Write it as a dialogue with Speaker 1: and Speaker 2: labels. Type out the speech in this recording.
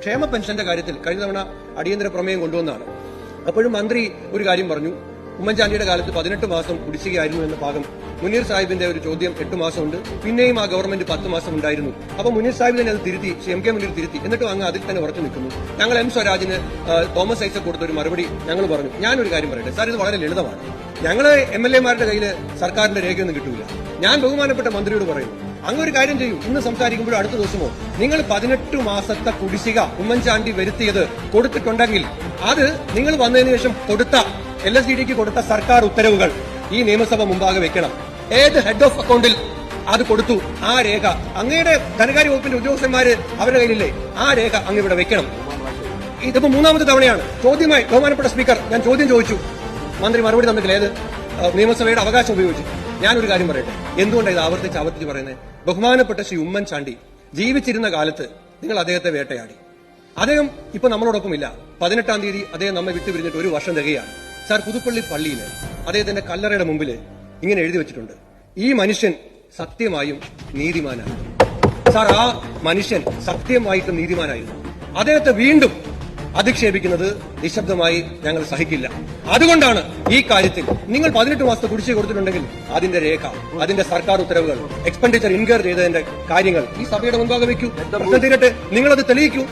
Speaker 1: ക്ഷേമ പെൻഷന്റെ കാര്യത്തിൽ കഴിഞ്ഞ തവണ അടിയന്തര പ്രമേയം കൊണ്ടുവന്നതാണ്. അപ്പോഴും മന്ത്രി ഒരു കാര്യം പറഞ്ഞു, ഉമ്മൻചാണ്ടിയുടെ കാലത്ത് 18 മാസം കുടിശ്ശികയായിരുന്നു എന്ന ഭാഗം മുനീർ സാഹിബിന്റെ ഒരു ചോദ്യം 8 മാസമുണ്ട്, പിന്നെയും ആ ഗവൺമെന്റ് 10 മാസം ഉണ്ടായിരുന്നു. അപ്പൊ മുനീർ സാഹിബ് തന്നെ അത് തിരുത്തി, എം കെ മുനീർ തിരുത്തി, എന്നിട്ടും അങ്ങ് അതിൽ തന്നെ ഉറച്ചു നിൽക്കുന്നു. ഞങ്ങൾ എം സ്വരാജിന് തോമസ് ഐസക് കൊടുത്ത ഒരു മറുപടി ഞങ്ങൾ പറഞ്ഞു. ഞാനൊരു കാര്യം പറയട്ടെ സാർ, ഇത് വളരെ ലളിതമാണ്. ഞങ്ങള് MLA-മാരുടെ കയ്യിൽ സർക്കാരിന്റെ രേഖയൊന്നും കിട്ടൂല. ഞാൻ ബഹുമാനപ്പെട്ട മന്ത്രിയോട് പറയുന്നു, അങ്ങൊരു കാര്യം ചെയ്യൂ, ഇന്ന് സംസാരിക്കുമ്പോഴും അടുത്ത ദിവസമോ നിങ്ങൾ 18 മാസത്തെ കുടിശ്ശിക ഉമ്മൻചാണ്ടി വരുത്തിയത് കൊടുത്തിട്ടുണ്ടെങ്കിൽ അത് നിങ്ങൾ വന്നതിന് ശേഷം കൊടുത്ത LSDDക്ക് കൊടുത്ത സർക്കാർ ഉത്തരവുകൾ ഈ നിയമസഭ മുമ്പാകെ വെക്കണം. ഏത് ഹെഡ് ഓഫ് അക്കൌണ്ടിൽ അത് കൊടുത്തു, ആ രേഖ അങ്ങയുടെ ധനകാര്യ വകുപ്പിന്റെ ഉദ്യോഗസ്ഥന്മാര് അവരുടെ കയ്യിലില്ലേ, ആ രേഖ അങ്ങ് ഇവിടെ വെക്കണം. ഇതിപ്പോ 3ാമത്തെ തവണയാണ് ചോദ്യമായി ബഹുമാനപ്പെട്ട സ്പീക്കർ ഞാൻ ചോദ്യം ചോദിച്ചു, മന്ത്രി മറുപടി തന്നിട്ടില്ല. ഏത് നിയമസഭയുടെ അവകാശം ഉപയോഗിച്ചു. ഞാനൊരു കാര്യം പറയട്ടെ, എന്തുകൊണ്ടാണ് ഇത് ആവർത്തിച്ച് പറയുന്നത്? ബഹുമാനപ്പെട്ട ശ്രീ ഉമ്മൻചാണ്ടി ജീവിച്ചിരുന്ന കാലത്ത് നിങ്ങൾ അദ്ദേഹത്തെ വേട്ടയാടി. അദ്ദേഹം ഇപ്പൊ നമ്മളോടൊപ്പം ഇല്ല. 18-ാം തീയതി അദ്ദേഹം നമ്മെ വിട്ടുപിരിഞ്ഞിട്ട് 1 വർഷം തികയാണ്. സാർ, പുതുപ്പള്ളി പള്ളിയിൽ അദ്ദേഹത്തിന്റെ കല്ലറയുടെ മുമ്പിൽ ഇങ്ങനെ എഴുതി വെച്ചിട്ടുണ്ട്, ഈ മനുഷ്യൻ സത്യമായും നീതിമാനായിരുന്നു. സാർ, ആ മനുഷ്യൻ സത്യമായിട്ടും നീതിമാനായിരുന്നു. അദ്ദേഹത്തെ വീണ്ടും അധിക്ഷേപിക്കുന്നത് നിശബ്ദമായി ഞങ്ങൾ സഹിക്കില്ല. അതുകൊണ്ടാണ് ഈ കാര്യത്തിൽ നിങ്ങൾ 18 മാസത്തെ കുടിശ്ശിക കൊടുത്തിട്ടുണ്ടെങ്കിൽ അതിന്റെ രേഖ, അതിന്റെ സർക്കാർ ഉത്തരവുകൾ, എക്സ്പെൻഡിച്ചർ ഇൻകർ ചെയ്തതിന്റെ കാര്യങ്ങൾ ഈ സഭയുടെ മുൻപാകെ വെക്കൂ. പ്രശ്നം തീരട്ടെ, നിങ്ങളത് തെളിയിക്കൂ.